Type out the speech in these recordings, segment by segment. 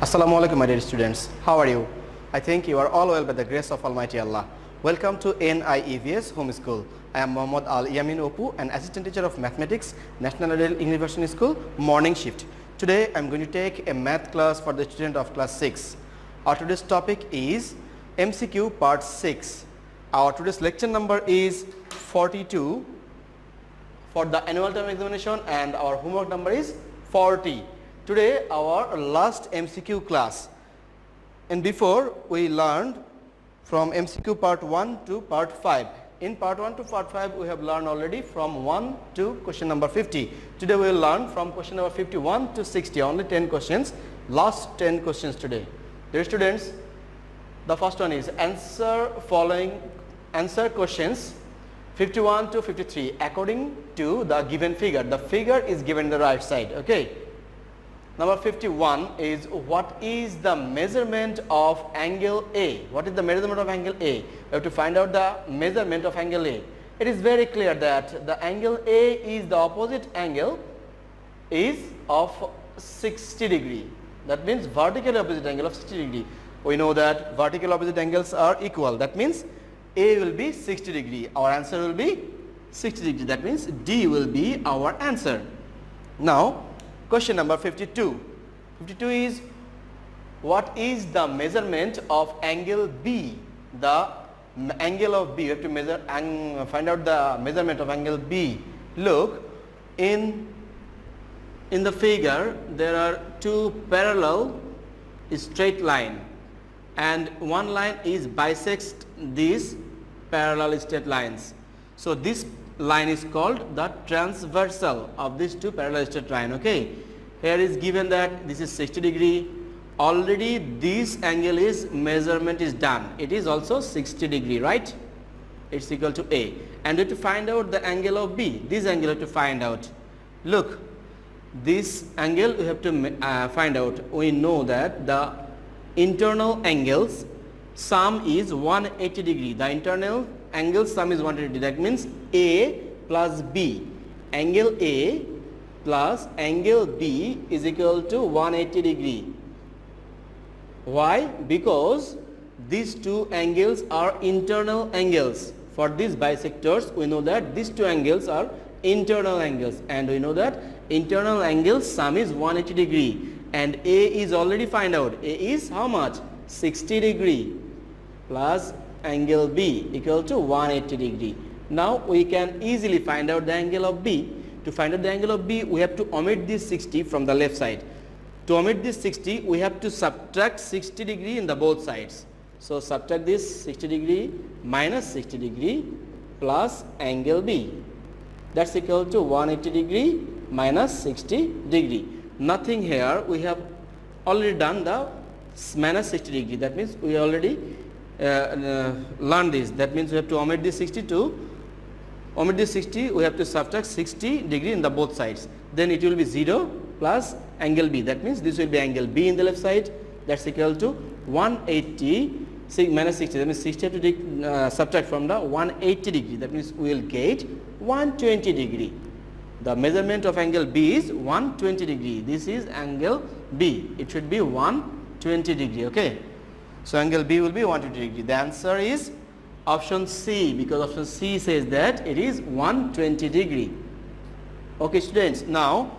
Assalamu alaikum, my dear students. How are you? I think you are all well by the grace of Almighty Allah. Welcome to NIEVS Home School. I am Muhammad Yamin APu, an assistant teacher of mathematics, National Adult University School, morning shift. Today I am going to take a math class for the student of class 6. Our today's topic is M.C.Q. Part 6. Our today's lecture number is 42 for the annual term examination, and our homework number is 40. Today our last M.C.Q. class, and before we learned from M.C.Q. part 1 to part 5. In part 1 to part 5 we have learned already from 1 to question number 50. Today we will learn from question number 51 to 60, only 10 questions, last 10 questions today. Dear students, the first one is answer questions 51 to 53 according to the given figure. The figure is given the right side. Okay. Number 51 is, what is the measurement of angle A? What is the measurement of angle A? We have to find out the measurement of angle A. It is very clear that the angle A is the opposite angle is of 60 degree. That means vertical opposite angle of 60 degree. We know that vertical opposite angles are equal. That means A will be 60 degree. Our answer will be 60 degree. That means D will be our answer. Now question number 52. 52 is, what is the measurement of angle B? The angle of B. You have to measure and find out the measurement of angle B. Look, in the figure there are two parallel straight line, and one line is bisects these parallel straight lines. So this line is called the transversal of these two parallel straight line. Okay, here is given that this is 60 degree. Already this angle is measurement is done. It is also 60 degree, right? It's equal to A, and we have to find out the angle of B. This angle we have to find out. Look, this angle we have to find out. We know that the internal angles sum is 180 degree. The internal angle sum is 180 degree. That means A plus B. Angle A plus angle B is equal to 180 degree. Why? Because these two angles are internal angles. For these bisectors, we know that these two angles are internal angles, and we know that internal angle sum is 180 degree, and A is already find out. A is how much? 60 degree plus angle B equal to 180 degree. Now we can easily find out the angle of B. To find out the angle of B, we have to omit this 60 from the left side. To omit this 60, we have to subtract 60 degree in the both sides. So subtract this 60 degree minus 60 degree plus angle B. That's equal to 180 degree minus 60 degree. Nothing here. We have already done the minus 60 degree. That means we already learned this. That means we have to omit this 62. Omit this 60, we have to subtract 60 degree in the both sides. Then it will be 0 plus angle B. That means this will be angle B in the left side. That's equal to 180 minus 60. That means 60 to subtract from the 180 degree. That means we will get 120 degree. The measurement of angle B is 120 degree. This is angle B. It should be 120 degree. Okay. So angle B will be 120 degree. The answer is option C, because option C says that it is 120 degree. Okay students, now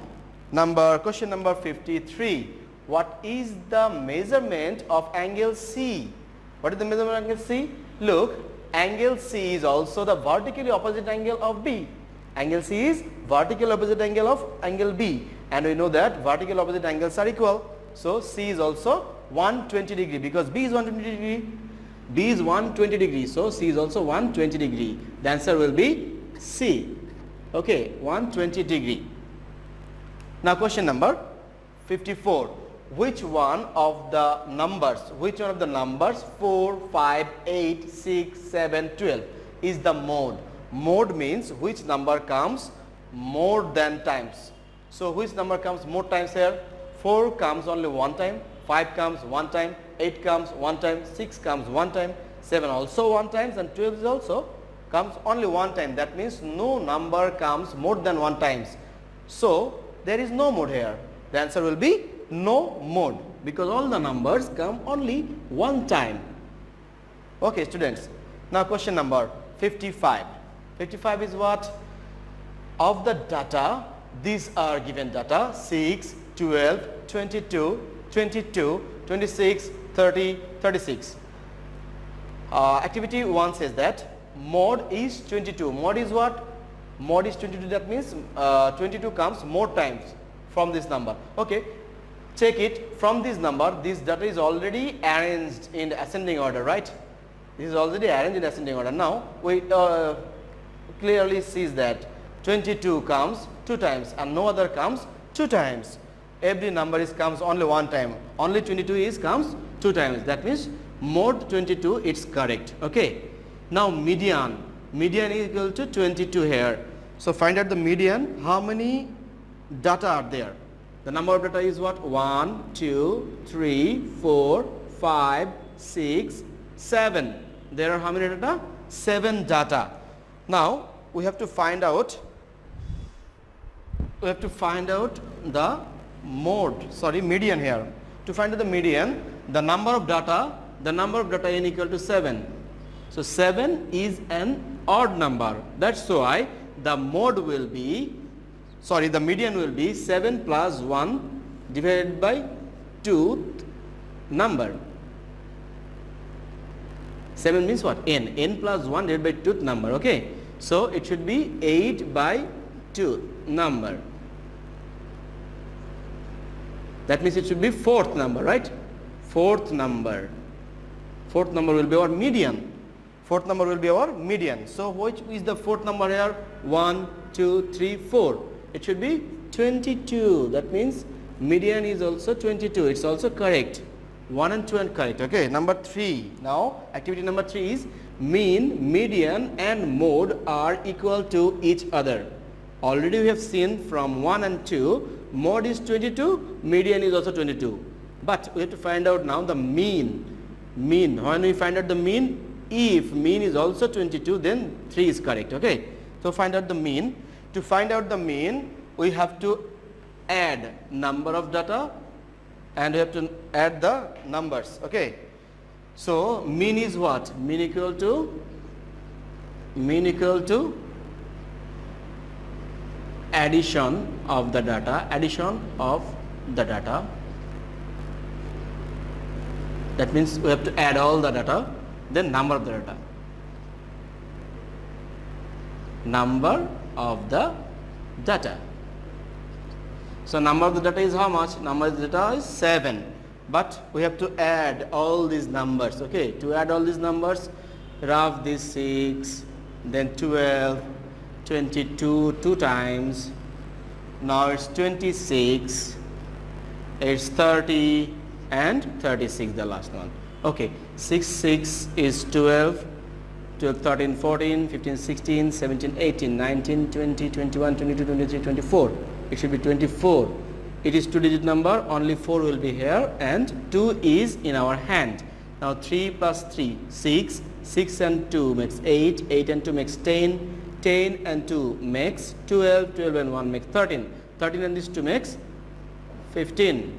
question number 53. What is the measurement of angle C? What is the measurement of angle C? Look, angle C is also the vertically opposite angle of B. Angle C is vertical opposite angle of angle B, and we know that vertical opposite angles are equal. So C is also 120 degree, because B is 120 degree. B is 120 degree, so C is also 120 degree. The answer will be C. Okay, 120 degree. Now question number 54. Which one of the numbers 4, 5, 8, 6, 7, 12 is the mode? Mode means which number comes more than times. So which number comes more times here? 4 comes only one time, 5 comes one time, 8 comes one time, 6 comes one time, 7 also one time, and 12 is also comes only one time. That means no number comes more than one times. So there is no mode here. The answer will be no mode. because all the numbers come only one time. Okay students, now question number 55. 55 is what? Of the data, these are given data 6, 12, 22, 22, 26, 30, 36. Activity 1 says that mod is 22. Mod is what? Mod is 22. That means 22 comes more times from this number. Okay, check it from this number. This data is already arranged in ascending order, right? This is already arranged in ascending order. Now we clearly sees that 22 comes 2 times and no other comes 2 times. Every number is comes only one time. Only 22 is comes 2 times. That means mod 22 it's correct. Okay. Now median. Median is equal to 22 here. So find out the median. How many data are there? The number of data is what? 1, 2, 3, 4, 5, 6, 7. There are how many data? 7 data. Now we have to find out the median here. To find out the median, the number of data n equal to 7. So 7 is an odd number. That's why the median will be 7 plus 1 divided by 2th number. 7 means what? N plus 1 divided by 2th number. Okay. So it should be 8 by 2th number. That means it should be 4th number, right? 4th number. 4th number will be our median. 4th number will be our median. So which is the 4th number here? 1, 2, 3, 4. It should be 22. That means median is also 22. It's also correct. 1 and 2 are correct. Okay. Number 3. Now activity number 3 is mean, median and mode are equal to each other. Already we have seen from 1 and 2, mode is 22, median is also 22. But we have to find out now the mean. When we find out the mean, if mean is also 22, then 3 is correct. Okay. So find out the mean. To find out the mean, we have to add number of data and we have to add the numbers. Okay. So mean is what? Mean equal to addition of the data. That means we have to add all the data, then number of the data. Number of the data. So number of the data is how much? Number of the data is 7. But we have to add all these numbers. Okay. To add all these numbers, rough this 6, then 12, 22 2 times. Now it's 26, it's 30 and 36 the last one. Okay. 6 is 12, 13, 14, 15, 16, 17, 18, 19, 20, 21, 22, 23, 24. It should be 24. It is 2-digit number, only 4 will be here and 2 is in our hand. Now 3 plus 3, 6, 6 and 2 makes 8, 8 and 2 makes 10, 10 and 2 makes 12, 12 and 1 makes 13, 13 and this 2 makes 15.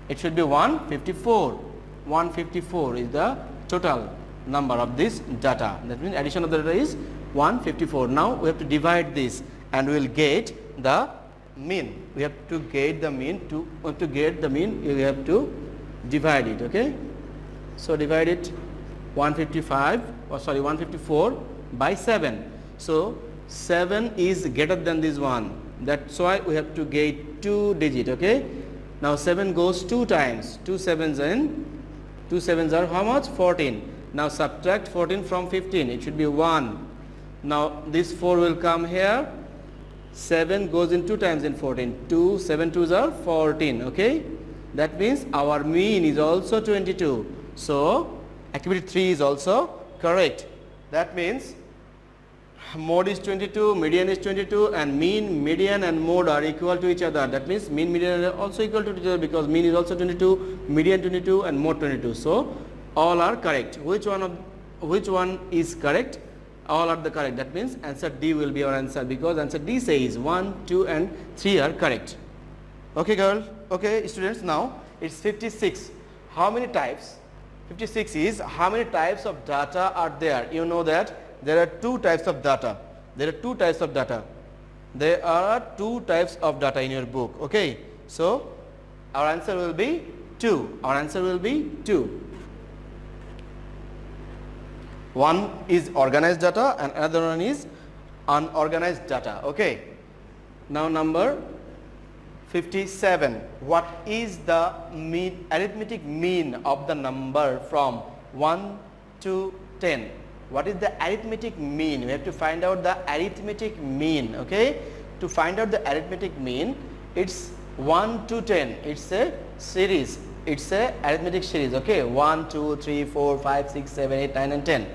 It should be 154. 154 is the total number of this data. That means addition of the data is 154. Now we have to divide this and we will get the mean. We have to get the mean. To get the mean, we have to divide it. Okay. So divide it 154 by 7. So 7 is greater than this one. That's why we have to get 2 digit. Okay. Now 7 goes 2 times. 2 sevens are how much? 14. Now subtract 14 from 15. It should be 1. Now this 4 will come here. 7 goes in 2 times in 14. 2, 7 2s are 14. Okay. That means our mean is also 22. So activity 3 is also correct. That means mode is 22, median is 22 and mean, median and mode are equal to each other. That means mean, median are also equal to each other because mean is also 22, median 22 and mode 22. So all are correct. Which one is correct? All are the correct. That means answer D will be our answer because answer D says 1, 2 and 3 are correct. Okay girls, okay students, now It's 56. How many types? 56 is how many types of data are there? You know that there are two types of data. There are two types of data. There are two types of data in your book. Okay. So our answer will be 2. Our answer will be 2. One is organized data and another one is unorganized data. Okay. Now number 57. What is the arithmetic mean of the number from 1 to 10? What is the arithmetic mean? We have to find out the arithmetic mean. Okay. To find out the arithmetic mean, it's 1 to 10. It's a series. It's a arithmetic series. Okay. 1, 2, 3, 4, 5, 6, 7, 8, 9 and 10.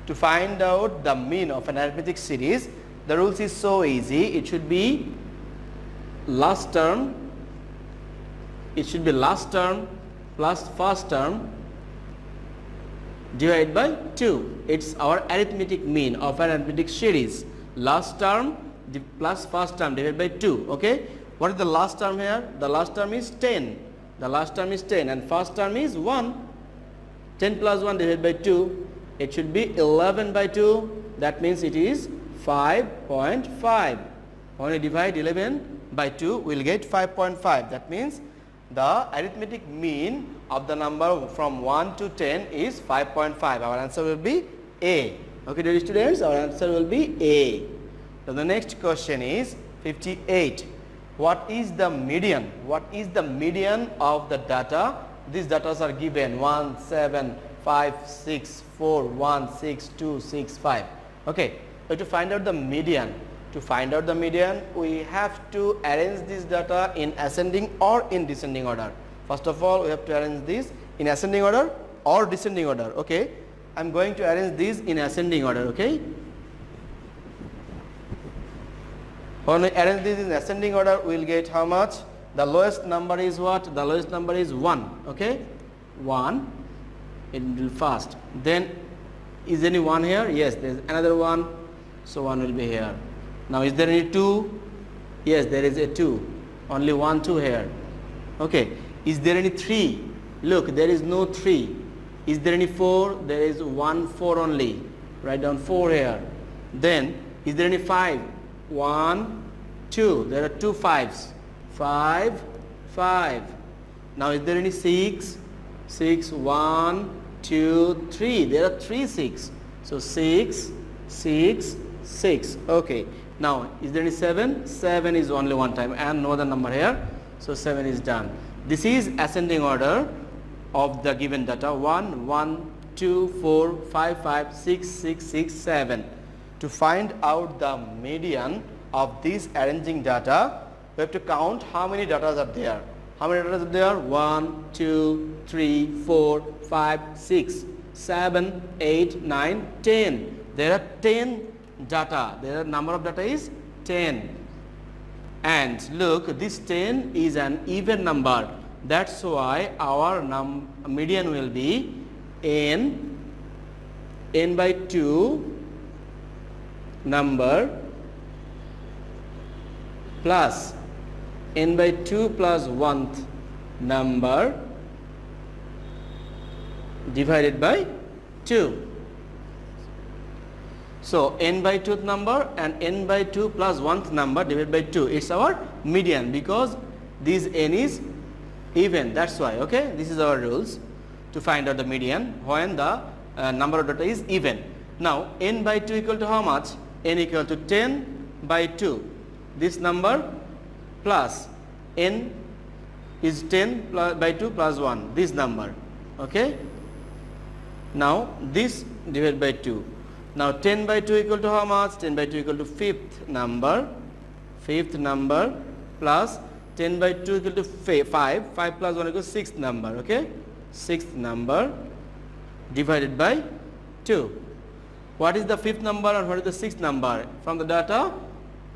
To find out the mean of an arithmetic series, the rules is so easy. It should be last term. It should be last term plus first term divided by 2. It's our arithmetic mean of an arithmetic series. Last term plus first term divided by 2. Okay. What is the last term here? The last term is 10. The last term is 10 and first term is 1. 10 plus 1 divided by 2. It should be 11 by 2. That means it is 5.5. When we divide 11 by 2, we will get 5.5. That means the arithmetic mean of the number from 1 to 10 is 5.5. Our answer will be A. Okay, dear students, our answer will be A. So the next question is 58. What is the median? What is the median of the data? These data are given 1, 7, 5, 6, 4, 1, 6, 2, 6, 5. Okay, so to find out the median, we have to arrange this data in ascending or in descending order. First of all, we have to arrange this in ascending order or descending order. Okay, I am going to arrange this in ascending order. Okay, when we arrange this in ascending order, we will get how much? The lowest number is what? The lowest number is 1. Okay, 1. It will first. Then is any 1 here? Yes, there is another 1. So 1 will be here. Now is there any 2? Yes, there is a 2. Only 1, 2 here. Okay. Is there any 3? Look, there is no 3. Is there any 4? There is 1, 4 only. Write down 4 here. Then is there any 5? 1, 2. There are 2 5s. 5, 5. Now is there any 6? 6, 1, 2, 3. There are 3 6. So 6, 6, 6. Okay. Now is there any 7? 7 is only one time and no other number here. So 7 is done. This is ascending order of the given data. 1, 1, 2, 4, 5, 5, 6, 6, 6, 7. To find out the median of this arranging data, we have to count how many data are there. How many data are there? 1, 2, 3, 4, 5, 6, 7, 8, 9, 10. There are 10 data. Their number of data is 10. And look, this 10 is an even number. That's why our median will be n by 2 number plus n by 2 plus 1th number divided by 2. So n by 2th number and n by 2 plus 1th number divided by 2. It's our median because this n is even. That's why. Okay, this is our rules to find out the median when the number of data is even. Now n by 2 equal to how much? N equal to 10 by 2. This number plus n is 10 by 2 plus 1. This number. Okay. Now this divided by 2. Now 10 by 2 equal to how much? 10 by 2 equal to 5th number. 5th number plus 10 by 2 equal to 5. 5 plus 1 equals 6th number. Okay. 6th number divided by 2. What is the 5th number and what is the 6th number? From the data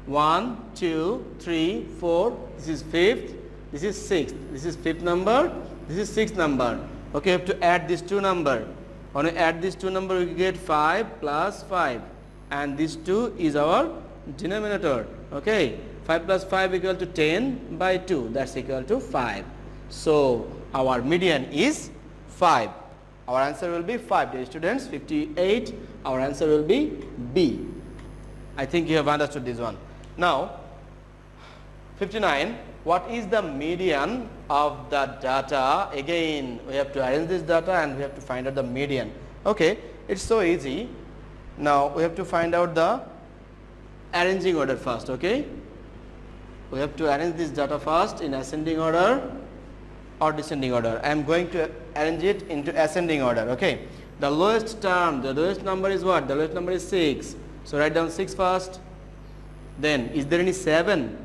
1, 2, 3, 4. This is 5th. This is 6th. This is 5th number. This is 6th number. Okay, you have to add these two numbers. When we add these two numbers, we get 5 plus 5. And this 2 is our denominator. Okay. 5 plus 5 equal to 10 by 2. That's equal to 5. So our median is 5. Our answer will be 5, dear students. 58, our answer will be B. I think you have understood this one. Now 59, what is the median of the data? Again, we have to arrange this data and we have to find out the median. Okay, it's so easy. Now we have to find out the arranging order first. Okay, we have to arrange this data first in ascending order or descending order. I am going to arrange it into ascending order. Okay, the lowest term, the lowest number is what? The lowest number is 6. So write down 6 first. Then is there any 7?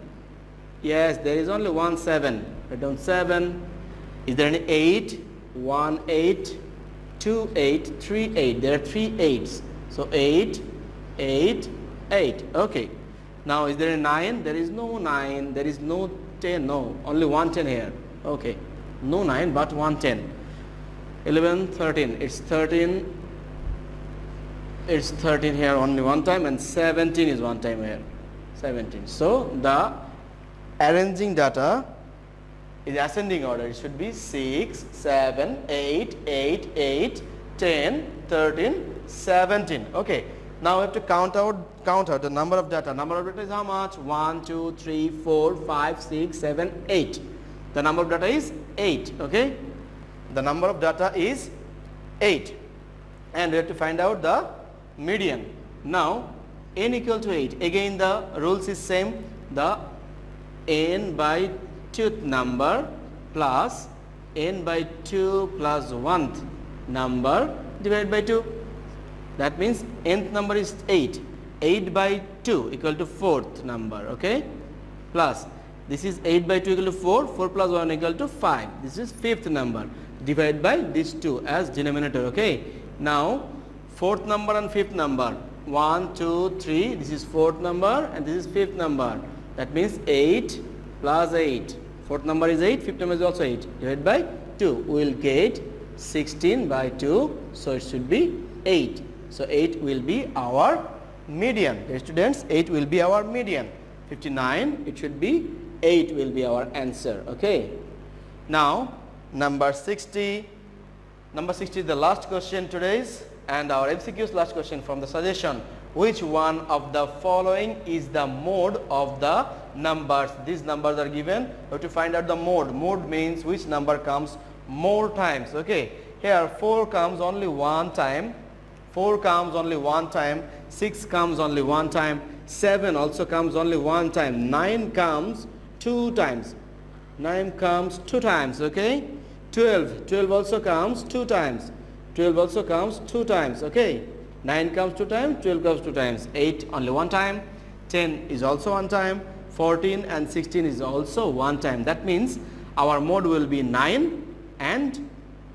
Yes, there is only one 7. Write down 7. Is there any 8? 1 8, 2 8, 3 8. There are 3 8s. So 8, 8, 8. Okay. Now is there a 9? There is no 9. There is no 10. No, only 1 10 here. Okay. No 9 but 1 10. 11, 13. It's 13. It's 13 here only one time, and 17 is one time here. 17. So the arranging data is ascending order. It should be 6, 7, 8, 8, 8, 10, 13, 17. Okay. Now we have to count out the number of data. Number of data is how much? 1, 2, 3, 4, 5, 6, 7, 8. The number of data is 8. Okay. The number of data is 8. And we have to find out the median. Now n equal to 8. Again the rules is same. The n by 2th number plus n by 2 plus 1th number divided by 2. That means nth number is 8. 8 by 2 equal to 4th number. Okay. Plus this is 8 by 2 equal to 4. 4 plus 1 equal to 5. This is 5th number. Divide by these 2 as denominator. Okay. Now 4th number and 5th number. 1, 2, 3. This is 4th number and this is 5th number. That means 8 plus 8. 4th number is 8. 5th number is also 8. Divided by 2. We will get 16 by 2. So it should be 8. So 8 will be our median. Dear students, 8 will be our median. 59, it should be 8 will be our answer. Okay. Now number 60. Number 60 is the last question today's, and our MCQ's last question from the suggestion. Which one of the following is the mode of the numbers? These numbers are given. We have to find out the mode. Mode means which number comes more times. Okay. Here 4 comes only one time. 4 comes only one time. 6 comes only one time. 7 also comes only one time. 9 comes 2 times. 9 comes 2 times. Okay. 12 also comes 2 times. 12 also comes 2 times. Okay. 9 comes 2 times. 12 comes 2 times. 8 only one time. 10 is also one time. 14 and 16 is also one time. That means our mode will be 9 and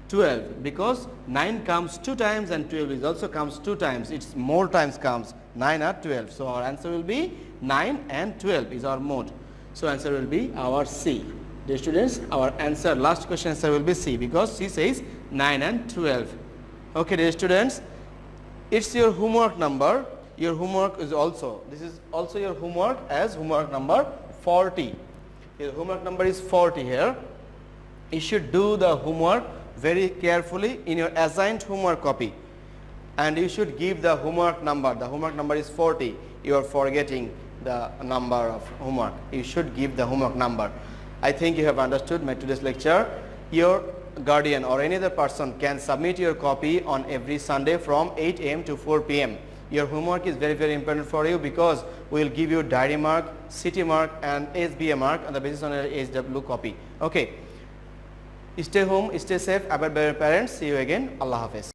12, because 9 comes 2 times and 12 is also comes 2 times. It's more times comes 9 or 12. So our answer will be 9 and 12 is our mode. So answer will be our C. Dear students, our answer, last question answer will be C, because C says 9 and 12. Okay, dear students, it's your homework number. Your homework is also, this is also your homework as homework number 40. Your homework number is 40 here. You should do the homework very carefully in your assigned homework copy, and you should give the homework number. The homework number is 40. You are forgetting the number of homework. You should give the homework number. I think you have understood my today's lecture. Your guardian or any other person can submit your copy on every Sunday from 8 AM to 4 PM. Your homework is very, very important for you, because we will give you diary mark, city mark and SBA mark on the basis on your HW copy. Okay. Stay home, stay safe, abide by your parents. See you again. Allah Hafiz.